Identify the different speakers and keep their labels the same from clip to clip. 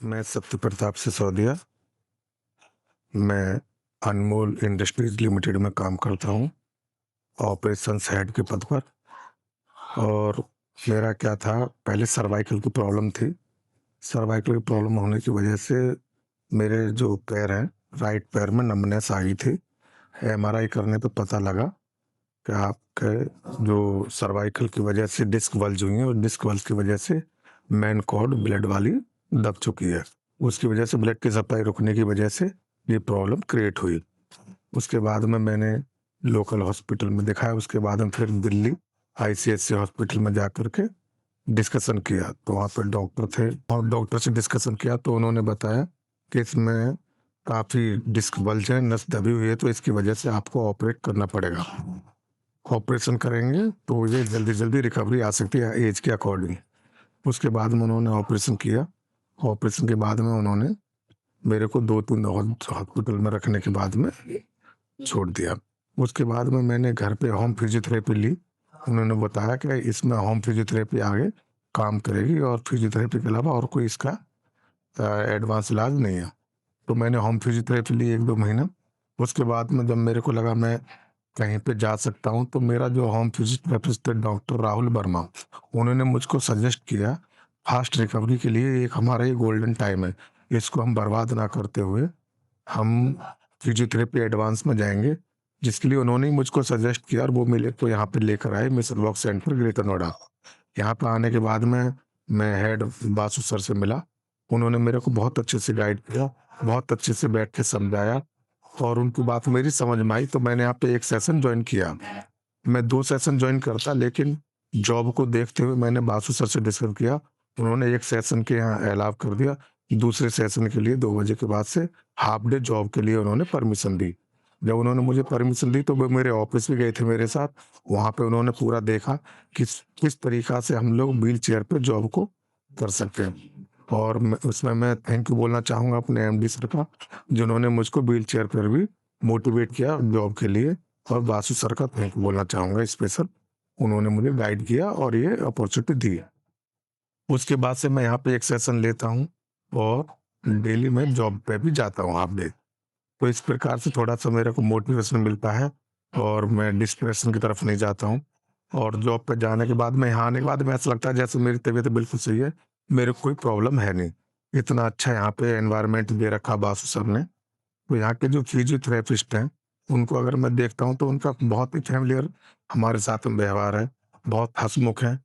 Speaker 1: मैं सत्य प्रताप सिसोदिया। मैं अनमोल इंडस्ट्रीज लिमिटेड में काम करता हूँ, ऑपरेशंस हेड के पद पर। और मेरा क्या था, पहले सर्वाइकल की प्रॉब्लम थी। सर्वाइकल की प्रॉब्लम होने की वजह से मेरे जो पैर हैं, राइट पैर में नमनेस आई थी। एमआरआई करने पे पता लगा कि आपके जो सर्वाइकल की वजह से डिस्क बल्ज हुई है, और डिस्क बल्ज की वजह से मेन कॉर्ड ब्लड वाली दब चुकी है। उसकी वजह से ब्लड की सप्लाई रुकने की वजह से ये प्रॉब्लम क्रिएट हुई। उसके बाद में मैंने लोकल हॉस्पिटल में दिखाया। उसके बाद में फिर दिल्ली आईसीएससी हॉस्पिटल में जा कर के डिस्कशन किया, तो वहाँ पर डॉक्टर थे और डॉक्टर से डिस्कशन किया तो उन्होंने बताया कि इसमें काफ़ी डिस्क बल्ज है, नस दबी हुई है, तो इसकी वजह से आपको ऑपरेट करना पड़ेगा। ऑपरेशन करेंगे तो ये जल्दी जल्दी रिकवरी आ सकती है एज के अकॉर्डिंग। उसके बाद में उन्होंने ऑपरेशन किया। ऑपरेशन के बाद में उन्होंने मेरे को 2-3 हॉस्पिटल में रखने के बाद में छोड़ दिया। उसके बाद में मैंने घर पे होम फिजियोथेरेपी ली। उन्होंने बताया कि इसमें होम फिजियोथेरेपी आगे काम करेगी और फिजियोथेरेपी के अलावा और कोई इसका एडवांस इलाज नहीं है। तो मैंने होम फिजियोथेरेपी ली 1-2 महीना। उसके बाद में जब मेरे को लगा मैं कहीं पे जा सकता हूँ, तो मेरा जो होम फिजियोथेरेपिस्ट थे डॉक्टर राहुल वर्मा, उन्होंने मुझको सजेस्ट किया फास्ट रिकवरी के लिए एक हमारा ये गोल्डन टाइम है, इसको हम बर्बाद ना करते हुए हम फिजियोथेरेपी एडवांस में जाएंगे। जिसके लिए उन्होंने ही मुझको सजेस्ट किया और वो मिले तो यहाँ पे लेकर आए mission walk centre greater Noida. यहाँ पे आने के बाद में मैं हेड बासु सर से मिला। उन्होंने मेरे को बहुत अच्छे से गाइड किया, बहुत अच्छे से बैठ के समझाया और उनकी बात मेरी समझ में आई, तो मैंने यहाँ पे एक सेशन ज्वाइन किया। मैं 2 सेशन ज्वाइन करता, लेकिन जॉब को देखते हुए मैंने बासु सर से डिस्कस किया। उन्होंने एक सेशन के यहाँ अलाउ कर दिया। दूसरे सेशन के लिए 2 बजे के बाद से हाफ डे जॉब के लिए उन्होंने परमिशन दी। जब उन्होंने मुझे परमिशन दी तो वो मेरे ऑफिस भी गए थे मेरे साथ। वहाँ पे उन्होंने पूरा देखा किस किस तरीका से हम लोग व्हील चेयर पे जॉब को कर सकते हैं। और उसमें मैं थैंक यू बोलना चाहूँगा अपने एमडी सर का, जिन्होंने मुझको व्हील चेयर पर भी मोटिवेट किया जॉब के लिए। और बासु सर का थैंक यू बोलना चाहूँगा स्पेशल, उन्होंने मुझे गाइड किया और ये अपॉर्चुनिटी दी। उसके बाद से मैं यहाँ पे एक सेशन लेता हूँ और डेली मैं जॉब पे भी जाता हूँ हाफ डे। तो इस प्रकार से थोड़ा-सा मेरे को मोटिवेशन मिलता है और मैं डिप्रेशन की तरफ नहीं जाता हूँ। और जॉब पे जाने के बाद में यहाँ आने के बाद में ऐसा लगता है जैसे मेरी तबीयत बिल्कुल सही है, मेरे को कोई प्रॉब्लम है नहीं। इतना अच्छा यहाँ पे एनवायरनमेंट दे रखा बासु सर ने। तो यहाँ के जो फिजियोथेरेपिस्ट हैं, उनको अगर मैं देखता हूँ तो उनका बहुत ही फ़ैमिलियर हमारे साथ में व्यवहार है, बहुत हँसमुख हैं।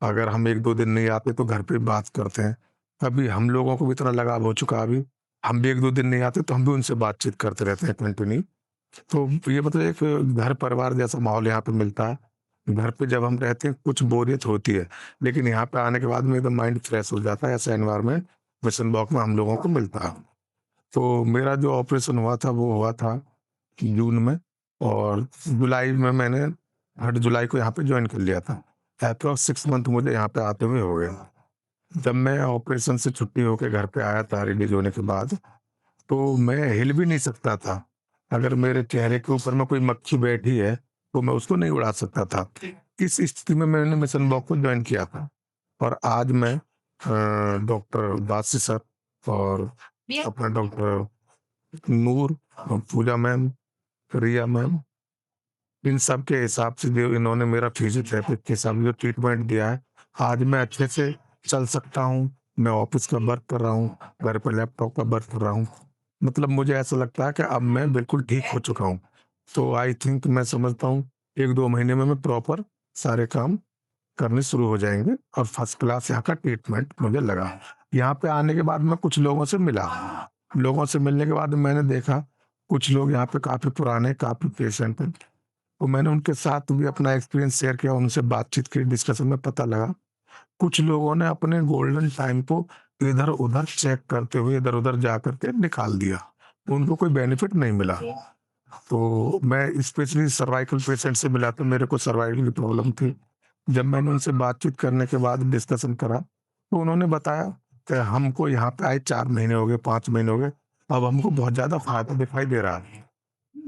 Speaker 1: अगर हम 1-2 दिन नहीं आते तो घर पे बात करते हैं। अभी हम लोगों को भी इतना लगाव हो चुका है अभी, हम भी 1-2 दिन नहीं आते तो हम भी उनसे बातचीत करते रहते हैं कंटिन्यू। तो ये मतलब एक घर परिवार जैसा माहौल यहाँ पे मिलता है। घर पे जब हम रहते हैं कुछ बोरियत होती है, लेकिन यहाँ पे आने के बाद में एकदम माइंड फ्रेश हो जाता है। ऐसा एनवायरनमेंट मिशन वॉक में हम लोगों को मिलता है। तो मेरा जो ऑपरेशन हुआ था वो हुआ था जून में, और जुलाई में मैंने 3 जुलाई को यहाँ पे जॉइन कर लिया था। अप्रॉक्स 6 मंथ मुझे यहाँ पे आते हुए हो गए। जब मैं ऑपरेशन से छुट्टी होके घर पे आया था रिलीज होने के बाद, तो मैं हिल भी नहीं सकता था। अगर मेरे चेहरे के ऊपर में कोई मक्खी बैठी है, तो मैं उसको नहीं उड़ा सकता था। इस स्थिति में मैंने मिशन वॉक को जॉइन किया था। और आज मैं डॉक्टर बासी सर और अपना डॉक्टर नूर और पूजा मैम, रिया मैम, इन सब के हिसाब से जो इन्होंने मेरा फिजियोथेरेपी के हिसाब से जो ट्रीटमेंट दिया है, आज मैं अच्छे से चल सकता हूँ। मैं ऑफिस का वर्क कर रहा हूँ, घर पे लैपटॉप का वर्क कर रहा हूँ। मतलब मुझे ऐसा लगता है कि अब मैं बिल्कुल ठीक हो चुका हूँ। तो आई थिंक मैं समझता हूँ 1-2 महीने में मैं प्रॉपर सारे काम करने शुरू हो जाएँगे और फर्स्ट क्लास यहाँ का ट्रीटमेंट मुझे लगा। यहाँ पे आने के बाद मैं कुछ लोगों से मिला। लोगों से मिलने के बाद मैंने देखा कुछ लोग यहाँ पे काफ़ी पुराने, काफ़ी पेशेंट हैं। तो मैंने उनके साथ भी अपना एक्सपीरियंस शेयर किया, उनसे बातचीत की, डिस्कशन में पता लगा कुछ लोगों ने अपने गोल्डन टाइम को इधर-उधर चेक करते हुए इधर-उधर जा कर के निकाल दिया। उनको कोई बेनिफिट नहीं मिला। तो मैं स्पेशली सर्वाइकल पेशेंट से मिला तो मेरे को सर्वाइकल की प्रॉब्लम थी। जब मैंने उनसे बातचीत करने के बाद डिस्कशन करा, तो उन्होंने बताया कि हमको यहाँ पे आए 4 महीने हो गए, 5 महीने हो गए, अब हमको बहुत ज़्यादा फ़ायदा दिखाई दे रहा है।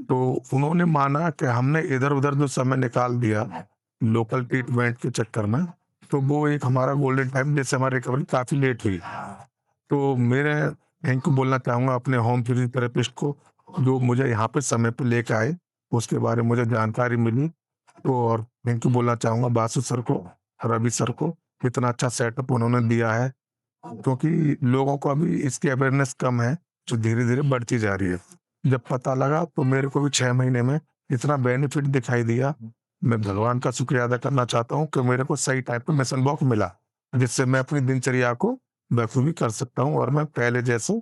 Speaker 1: तो उन्होंने माना कि हमने इधर-उधर जो समय निकाल दिया लोकल ट्रीटमेंट के चक्कर में, तो वो एक हमारा गोल्डन टाइम, जैसे हमारी रिकवरी काफ़ी लेट हुई। तो मेरे थैंक यू बोलना चाहूँगा अपने होम फिजियोथेरेपिस्ट को, जो मुझे यहाँ पे समय पे लेके आए, उसके बारे में मुझे जानकारी मिली। तो और थैंक यू बोलना चाहूँगा बासु सर को, रवि सर को, इतना अच्छा सेटअप उन्होंने दिया है, क्योंकि लोगों को अभी इसकी अवेयरनेस कम है, जो धीरे-धीरे बढ़ती जा रही है। जब पता लगा तो मेरे को भी 6 महीने में इतना बेनिफिट दिखाई दिया। मैं भगवान का शुक्रिया अदा करना चाहता हूँ कि मेरे को सही टाइम पे मिशन बॉक्स मिला, जिससे मैं अपनी दिनचर्या को बखूबी कर सकता हूँ और मैं पहले जैसे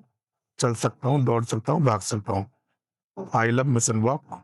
Speaker 1: चल सकता हूँ, दौड़ सकता हूँ, भाग सकता हूँ। I love mission walk.